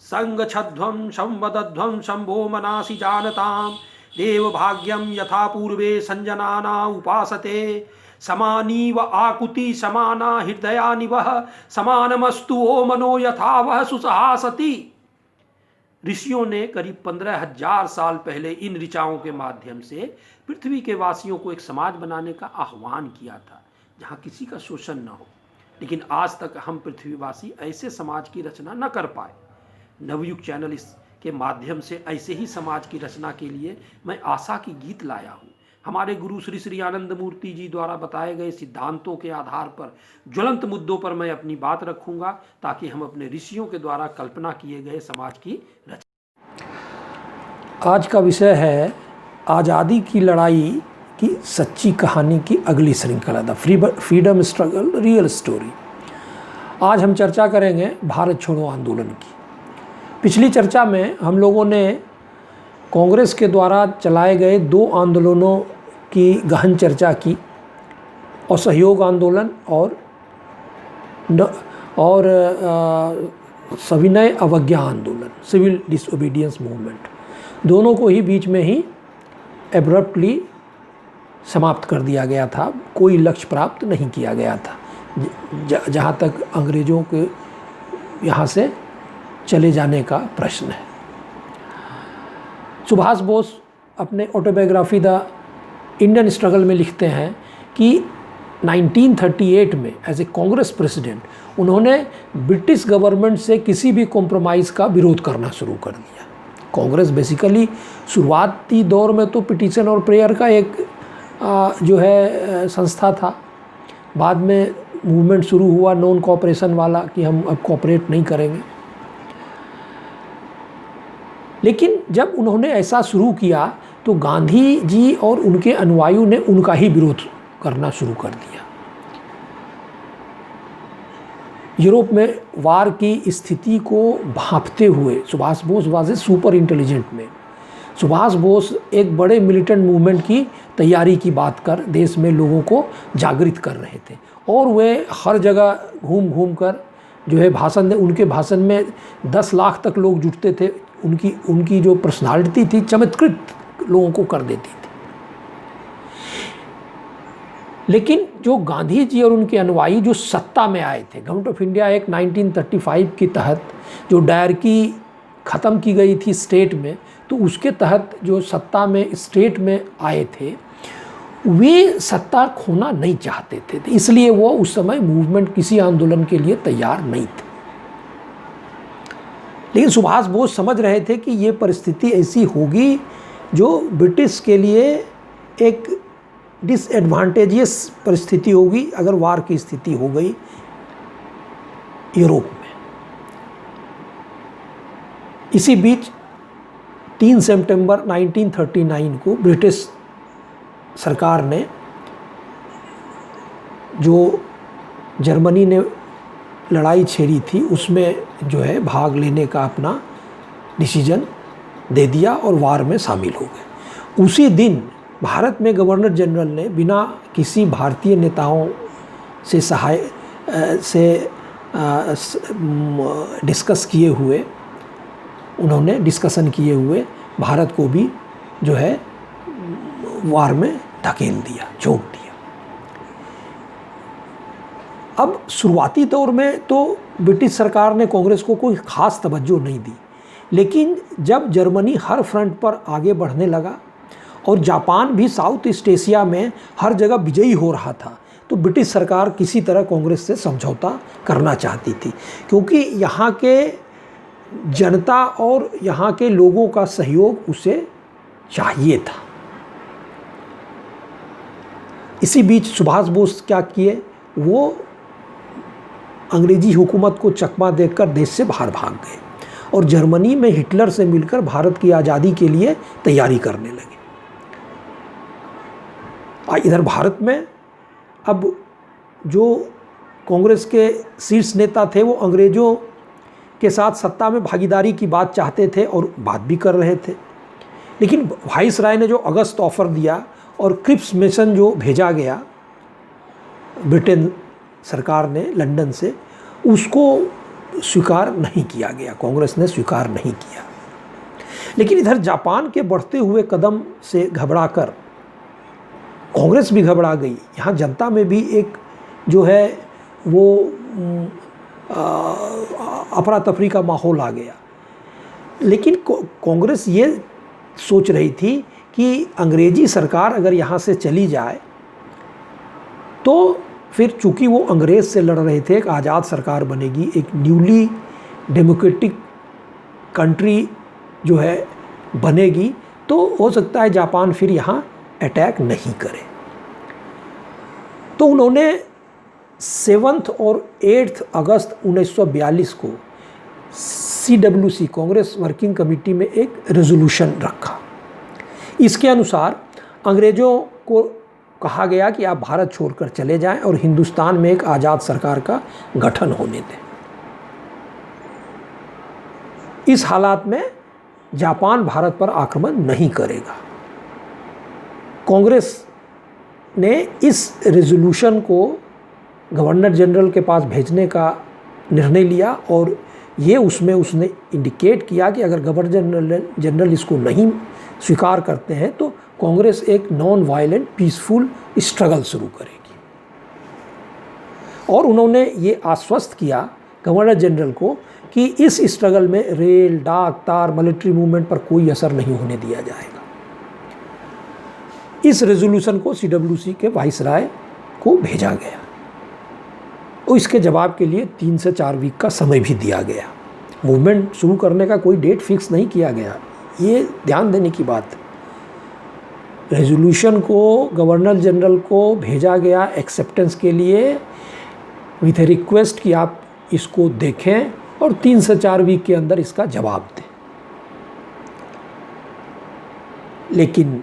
संगच्छध्वं संवदध्वं शंभो मनासि जानतां देव भाग्यम यथा पूर्वे संजनाना उपासते समानीव आकुति समाना हृदयानिवह समानमस्तु ओ मनो यथा वह सुसहासति। ऋषियों ने करीब 15,000 साल पहले इन ऋचाओं के माध्यम से पृथ्वी के वासियों को एक समाज बनाने का आह्वान किया था जहां किसी का शोषण न हो। लेकिन आज तक हम पृथ्वीवासी ऐसे समाज की रचना न कर पाए। नवयुग चैनल के माध्यम से ऐसे ही समाज की रचना के लिए मैं आशा की गीत लाया हूँ। हमारे गुरु श्री श्री आनंद मूर्ति जी द्वारा बताए गए सिद्धांतों के आधार पर ज्वलंत मुद्दों पर मैं अपनी बात रखूंगा ताकि हम अपने ऋषियों के द्वारा कल्पना किए गए समाज की रचना। आज का विषय है आज़ादी की लड़ाई की सच्ची कहानी की अगली श्रृंखला, the freedom struggle real story. आज हम चर्चा करेंगे भारत छोड़ो आंदोलन की। पिछली चर्चा में हम लोगों ने कांग्रेस के द्वारा चलाए गए 2 आंदोलनों की गहन चर्चा की, असहयोग आंदोलन और सविनय अवज्ञा आंदोलन, सिविल डिसओबीडियंस मूवमेंट। दोनों को ही बीच में ही एब्रप्टली समाप्त कर दिया गया था, कोई लक्ष्य प्राप्त नहीं किया गया था जहाँ तक अंग्रेज़ों के यहाँ से चले जाने का प्रश्न है। सुभाष बोस अपने ऑटोबायोग्राफी द इंडियन स्ट्रगल में लिखते हैं कि 1938 में एज ए कांग्रेस प्रेसिडेंट उन्होंने ब्रिटिश गवर्नमेंट से किसी भी कॉम्प्रोमाइज़ का विरोध करना शुरू कर दिया। कांग्रेस बेसिकली शुरुआती दौर में तो पिटीशन और प्रेयर का एक जो है संस्था था। बाद में मूवमेंट शुरू हुआ नॉन कोऑपरेशन वाला कि हम अब कोऑपरेट नहीं करेंगे। लेकिन जब उन्होंने ऐसा शुरू किया तो गांधी जी और उनके अनुयायियों ने उनका ही विरोध करना शुरू कर दिया। यूरोप में वार की स्थिति को भांपते हुए Subhash Bose was a super intelligent man. Subhash Bose एक बड़े मिलिटेंट मूवमेंट की तैयारी की बात कर देश में लोगों को जागृत कर रहे थे और वे हर जगह घूम घूम कर जो है भाषण दे। उनके भाषण में 10 लाख तक लोग जुटते थे। उनकी जो पर्सनालिटी थी चमत्कृत लोगों को कर देती थी। लेकिन जो गांधी जी और उनके अनुयायी जो सत्ता में आए थे, गवर्नमेंट ऑफ इंडिया एक्ट 1935 के तहत जो डायरकी ख़त्म की गई थी स्टेट में, तो उसके तहत जो सत्ता में स्टेट में आए थे वे सत्ता खोना नहीं चाहते थे, इसलिए वो उस समय मूवमेंट किसी आंदोलन के लिए तैयार नहीं थे। लेकिन सुभाष बोस समझ रहे थे कि ये परिस्थिति ऐसी होगी जो ब्रिटिश के लिए एक डिसएडवांटेजियस परिस्थिति होगी अगर वार की स्थिति हो गई यूरोप में। इसी बीच 3 सितंबर 1939 को ब्रिटिश सरकार ने जो जर्मनी ने लड़ाई छेड़ी थी उसमें जो है भाग लेने का अपना डिसीजन दे दिया और वार में शामिल हो गए। उसी दिन भारत में गवर्नर जनरल ने बिना किसी भारतीय नेताओं से डिस्कशन किए हुए भारत को भी जो है वार में धकेल दिया, झोंक दिया। अब शुरुआती दौर में तो ब्रिटिश सरकार ने कांग्रेस को कोई ख़ास तवज्जो नहीं दी, लेकिन जब जर्मनी हर फ्रंट पर आगे बढ़ने लगा और जापान भी साउथ ईस्ट एशिया में हर जगह विजयी हो रहा था, तो ब्रिटिश सरकार किसी तरह कांग्रेस से समझौता करना चाहती थी, क्योंकि यहाँ के जनता और यहाँ के लोगों का सहयोग उसे चाहिए था। इसी बीच सुभाष बोस क्या किए, वो अंग्रेजी हुकूमत को चकमा देकर देश से बाहर भाग गए और जर्मनी में हिटलर से मिलकर भारत की आज़ादी के लिए तैयारी करने लगे। इधर भारत में अब जो कांग्रेस के शीर्ष नेता थे वो अंग्रेज़ों के साथ सत्ता में भागीदारी की बात चाहते थे और बात भी कर रहे थे। लेकिन वाइसराय ने जो अगस्त ऑफर दिया और क्रिप्स मिशन जो भेजा गया ब्रिटेन सरकार ने लंदन से, उसको स्वीकार नहीं किया गया, कांग्रेस ने स्वीकार नहीं किया। लेकिन इधर जापान के बढ़ते हुए कदम से घबराकर कांग्रेस भी घबरा गई। यहाँ जनता में भी एक जो है वो अफरा तफरी का माहौल आ गया। लेकिन कांग्रेस ये सोच रही थी कि अंग्रेजी सरकार अगर यहाँ से चली जाए तो फिर चूंकि वो अंग्रेज़ से लड़ रहे थे, एक आज़ाद सरकार बनेगी, एक न्यूली डेमोक्रेटिक कंट्री जो है बनेगी, तो हो सकता है जापान फिर यहाँ अटैक नहीं करे। तो उन्होंने 7 और 8 अगस्त 1942 को CWC कांग्रेस वर्किंग कमेटी में एक रेजोल्यूशन रखा। इसके अनुसार अंग्रेज़ों को कहा गया कि आप भारत छोड़कर चले जाएं और हिंदुस्तान में एक आज़ाद सरकार का गठन होने दें। इस हालात में जापान भारत पर आक्रमण नहीं करेगा। कांग्रेस ने इस रेजोल्यूशन को गवर्नर जनरल के पास भेजने का निर्णय लिया और ये उसमें उसने इंडिकेट किया कि अगर गवर्नर जनरल इसको नहीं स्वीकार करते हैं तो कांग्रेस एक नॉन वायलेंट पीसफुल स्ट्रगल शुरू करेगी। और उन्होंने ये आश्वस्त किया गवर्नर जनरल को कि इस स्ट्रगल में रेल, डाक, तार, मिलिट्री मूवमेंट पर कोई असर नहीं होने दिया जाएगा। इस रेजोल्यूशन को CWC के वाइसराय को भेजा गया और इसके जवाब के लिए 3 से 4 वीक का समय भी दिया गया। मूवमेंट शुरू करने का कोई डेट फिक्स नहीं किया गया, ये ध्यान देने की बात है। रेजोल्यूशन को गवर्नर जनरल को भेजा गया एक्सेप्टेंस के लिए विथ ए रिक्वेस्ट कि आप इसको देखें और 3 से 4 वीक के अंदर इसका जवाब दें। लेकिन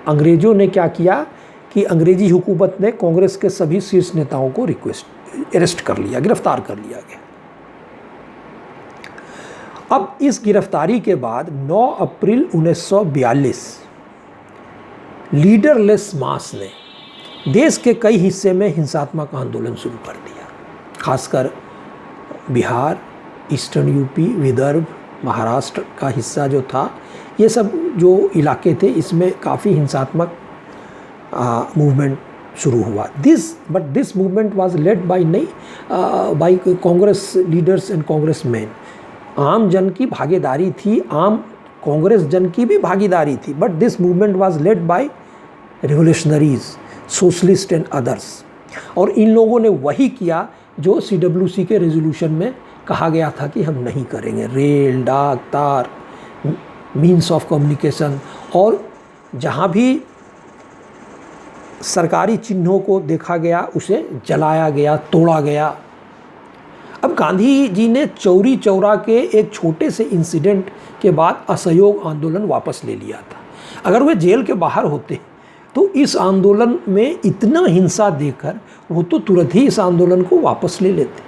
अंग्रेज़ों ने क्या किया कि अंग्रेजी हुकूमत ने कांग्रेस के सभी शीर्ष नेताओं को अरेस्ट कर लिया, गिरफ्तार कर लिया गया। अब इस गिरफ्तारी के बाद 9 अप्रैल 1942 लीडरलेस मास ने देश के कई हिस्से में हिंसात्मक आंदोलन शुरू कर दिया। खासकर बिहार, ईस्टर्न यूपी, विदर्भ, महाराष्ट्र का हिस्सा जो था, ये सब जो इलाके थे इसमें काफ़ी हिंसात्मक मूवमेंट शुरू हुआ। This movement was led by Congress leaders and Congress man. आम जन की भागीदारी थी, आम कांग्रेस जन की भी भागीदारी थी, but this movement was led by revolutionaries, socialist and others. और इन लोगों ने वही किया जो CWC के रेजोल्यूशन में कहा गया था कि हम नहीं करेंगे। रेल, डाक, तार, मीन्स ऑफ कम्युनिकेशन, और जहाँ भी सरकारी चिन्हों को देखा गया उसे जलाया गया, तोड़ा गया। अब गांधी जी ने चौरी चौरा के एक छोटे से इंसिडेंट के बाद असहयोग आंदोलन वापस ले लिया था। अगर वे जेल के बाहर होते तो इस आंदोलन में इतना हिंसा देकर वो तो तुरंत ही इस आंदोलन को वापस ले लेते।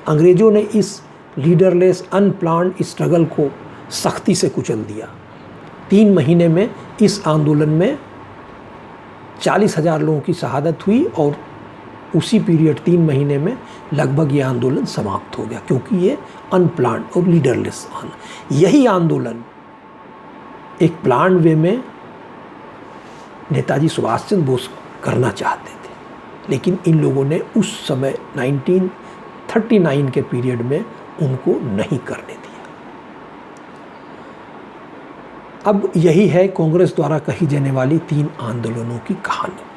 अंग्रेज़ों ने इस लीडरलेस अनप्लान्ड स्ट्रगल को सख्ती से कुचल दिया। 3 महीने में इस आंदोलन में 40,000 लोगों की शहादत हुई और उसी पीरियड 3 महीने में लगभग ये आंदोलन समाप्त हो गया, क्योंकि ये अनप्लान्ड और लीडरलेस यही आंदोलन एक प्लान वे में नेताजी सुभाष चंद्र बोस करना चाहते थे, लेकिन इन लोगों ने उस समय 1939 के पीरियड में उनको नहीं करने दिया। अब यही है कांग्रेस द्वारा कही जाने वाली 3 आंदोलनों की कहानी।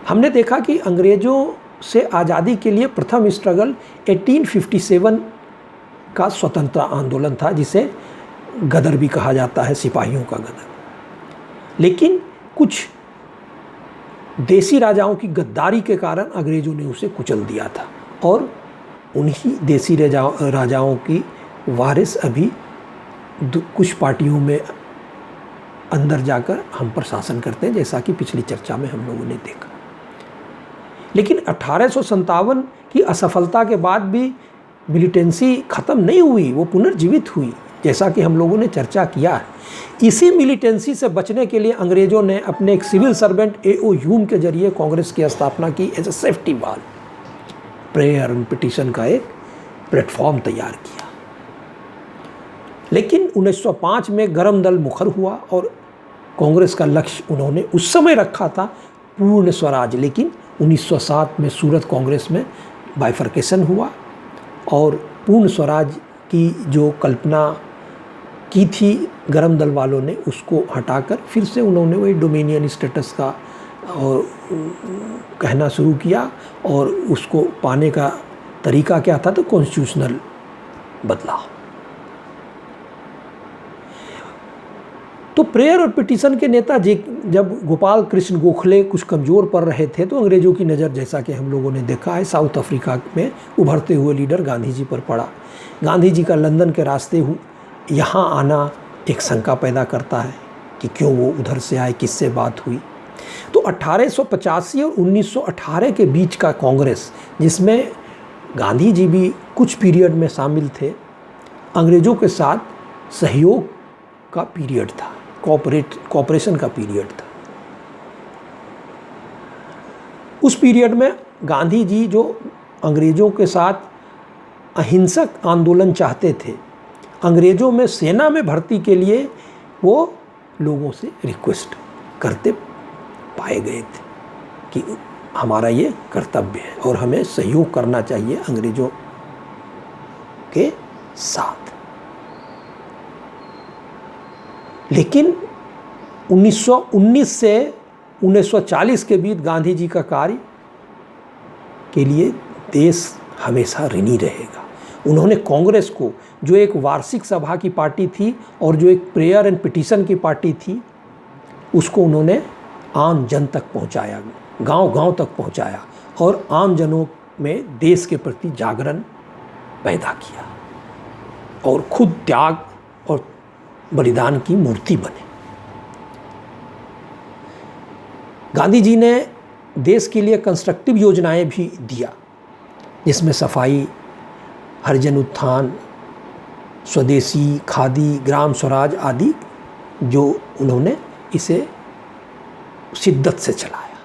हमने देखा कि अंग्रेज़ों से आज़ादी के लिए प्रथम स्ट्रगल 1857 का स्वतंत्रता आंदोलन था, जिसे गदर भी कहा जाता है, सिपाहियों का गदर। लेकिन कुछ देसी राजाओं की गद्दारी के कारण अंग्रेज़ों ने उसे कुचल दिया था और उन्हीं देसी राजाओं की वारिस अभी कुछ पार्टियों में अंदर जाकर हम पर शासन करते हैं, जैसा कि पिछली चर्चा में हम लोगों ने देखा। लेकिन 1857 की असफलता के बाद भी मिलिटेंसी ख़त्म नहीं हुई, वो पुनर्जीवित हुई, जैसा कि हम लोगों ने चर्चा किया है। इसी मिलिटेंसी से बचने के लिए अंग्रेज़ों ने अपने एक सिविल सर्वेंट A.O. ह्यूम के जरिए कांग्रेस की स्थापना की एज ए सेफ्टी वाल। प्रेयर एंड पिटीशन का एक प्लेटफॉर्म तैयार किया। लेकिन 1905 में गरम दल मुखर हुआ और कांग्रेस का लक्ष्य उन्होंने उस समय रखा था पूर्ण स्वराज, लेकिन 1907 में सूरत कांग्रेस में बाइफर्केशन हुआ और पूर्ण स्वराज की जो कल्पना की थी गरम दल वालों ने, उसको हटाकर फिर से उन्होंने वही डोमिनियन स्टेटस का और कहना शुरू किया, और उसको पाने का तरीका क्या था, तो कॉन्स्टिट्यूशनल बदलाव। तो प्रेयर और पिटीशन के नेता जब गोपाल कृष्ण गोखले कुछ कमज़ोर पड़ रहे थे तो अंग्रेज़ों की नज़र, जैसा कि हम लोगों ने देखा है, साउथ अफ्रीका में उभरते हुए लीडर गांधी जी पर पड़ा। गांधी जी का लंदन के रास्ते यहाँ आना एक शंका पैदा करता है कि क्यों वो उधर से आए, किससे बात हुई। तो 1885 और 1918 के बीच का कांग्रेस, जिसमें गांधी जी भी कुछ पीरियड में शामिल थे, अंग्रेज़ों के साथ सहयोग का पीरियड था, कॉपरेशन का पीरियड था। उस पीरियड में गांधी जी जो अंग्रेज़ों के साथ अहिंसक आंदोलन चाहते थे, अंग्रेज़ों में सेना में भर्ती के लिए वो लोगों से रिक्वेस्ट करते पाए गए थे कि हमारा ये कर्तव्य है और हमें सहयोग करना चाहिए अंग्रेज़ों के साथ। लेकिन 1919 से 1940 के बीच गांधी जी का कार्य के लिए देश हमेशा ऋणी रहेगा। उन्होंने कांग्रेस को, जो एक वार्षिक सभा की पार्टी थी और जो एक प्रेयर एंड पिटीशन की पार्टी थी, उसको उन्होंने आम जन तक पहुंचाया, गांव-गांव तक पहुंचाया और आम जनों में देश के प्रति जागरण पैदा किया और खुद त्याग और बलिदान की मूर्ति बने। गांधी जी ने देश के लिए कंस्ट्रक्टिव योजनाएं भी दिया, जिसमें सफाई, हरिजन उत्थान, स्वदेशी, खादी, ग्राम स्वराज आदि, जो उन्होंने इसे शिद्दत से चलाया।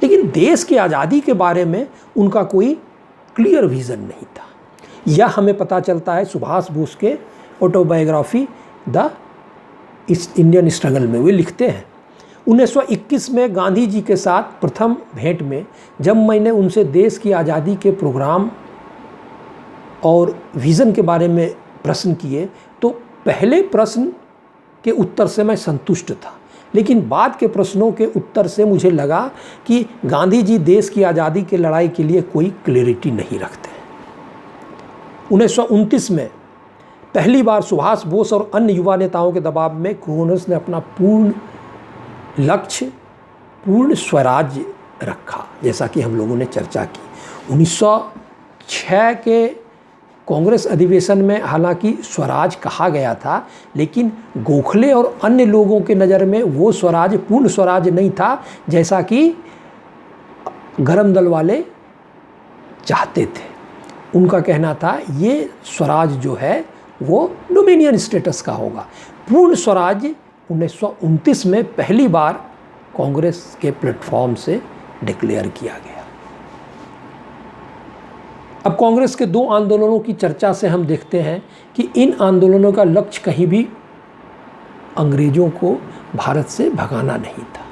लेकिन देश की आज़ादी के बारे में उनका कोई क्लियर विज़न नहीं था। यह हमें पता चलता है सुभाष बोस के ऑटोबायोग्राफी द इंडियन स्ट्रगल में। वे लिखते हैं, 1921 में गांधी जी के साथ प्रथम भेंट में जब मैंने उनसे देश की आज़ादी के प्रोग्राम और विज़न के बारे में प्रश्न किए तो पहले प्रश्न के उत्तर से मैं संतुष्ट था, लेकिन बाद के प्रश्नों के उत्तर से मुझे लगा कि गांधी जी देश की आज़ादी की लड़ाई के लिए कोई क्लैरिटी नहीं रखते। 1929 में पहली बार सुभाष बोस और अन्य युवा नेताओं के दबाव में कांग्रेस ने अपना पूर्ण लक्ष्य पूर्ण स्वराज्य रखा, जैसा कि हम लोगों ने चर्चा की। 1906 के कांग्रेस अधिवेशन में हालांकि स्वराज कहा गया था, लेकिन गोखले और अन्य लोगों के नज़र में वो स्वराज पूर्ण स्वराज नहीं था, जैसा कि गरम दल वाले चाहते थे। उनका कहना था ये स्वराज जो है वो डोमिनियन स्टेटस का होगा। पूर्ण स्वराज 1929 में पहली बार कांग्रेस के प्लेटफॉर्म से डिक्लेयर किया गया। अब कांग्रेस के दो आंदोलनों की चर्चा से हम देखते हैं कि इन आंदोलनों का लक्ष्य कहीं भी अंग्रेज़ों को भारत से भगाना नहीं था।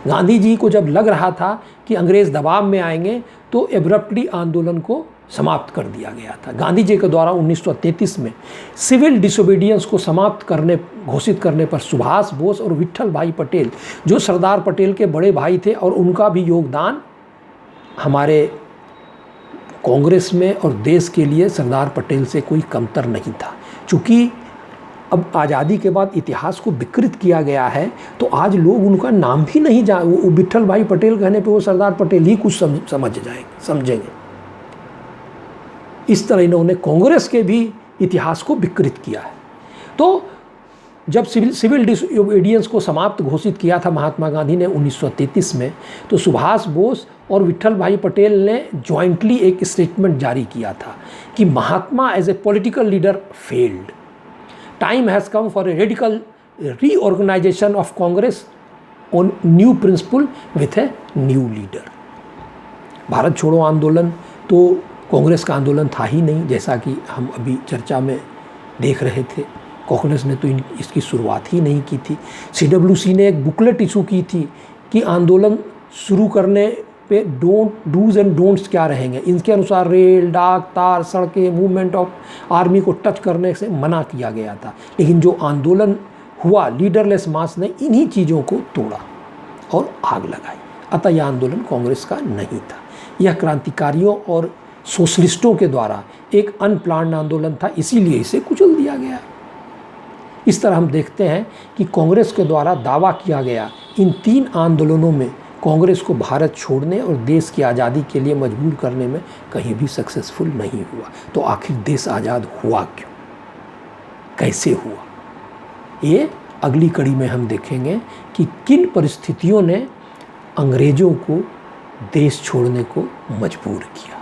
गांधी जी को जब लग रहा था कि अंग्रेज़ दबाव में आएंगे तो एब्रप्टली आंदोलन को समाप्त कर दिया गया था। गांधी जी के द्वारा 1933 में सिविल डिसोबीडियंस को समाप्त घोषित करने पर सुभाष बोस और विट्ठल भाई पटेल, जो सरदार पटेल के बड़े भाई थे, और उनका भी योगदान हमारे कांग्रेस में और देश के लिए सरदार पटेल से कोई कमतर नहीं था। चूँकि अब आज़ादी के बाद इतिहास को विकृत किया गया है तो आज लोग उनका नाम भी नहीं वो विट्ठल भाई पटेल कहने पे वो सरदार पटेल ही कुछ समझेंगे। इस तरह इन्होंने कांग्रेस के भी इतिहास को विकृत किया है। तो जब सिविल डिसोबीडियंस को समाप्त घोषित किया था महात्मा गांधी ने 1933 में, तो सुभाष बोस और विट्ठल भाई पटेल ने जॉइंटली एक स्टेटमेंट जारी किया था कि Mahatma as a political leader failed, time has come for a radical reorganisation of Congress on new principle with a new leader. Bharat छोड़ो आंदोलन तो कांग्रेस का आंदोलन था ही नहीं, जैसा कि हम अभी चर्चा में देख रहे थे। कांग्रेस ने तो इसकी शुरुआत ही नहीं की थी। CWC ने एक बुकलेट इशू की थी कि आंदोलन शुरू करने पे डूज एंड डोंट्स क्या रहेंगे। इनके अनुसार रेल, डाक, तार, सड़कें, मूवमेंट ऑफ आर्मी को टच करने से मना किया गया था। लेकिन जो आंदोलन हुआ, लीडरलेस मास ने इन्हीं चीज़ों को तोड़ा और आग लगाई। अतः यह आंदोलन कांग्रेस का नहीं था, यह क्रांतिकारियों और सोशलिस्टों के द्वारा एक अनप्लान्ड आंदोलन था, इसीलिए इसे कुचल दिया गया। इस तरह हम देखते हैं कि कांग्रेस के द्वारा दावा किया गया इन 3 आंदोलनों में कांग्रेस को भारत छोड़ने और देश की आज़ादी के लिए मजबूर करने में कहीं भी सक्सेसफुल नहीं हुआ। तो आखिर देश आज़ाद हुआ क्यों, कैसे हुआ, ये अगली कड़ी में हम देखेंगे कि किन परिस्थितियों ने अंग्रेज़ों को देश छोड़ने को मजबूर किया।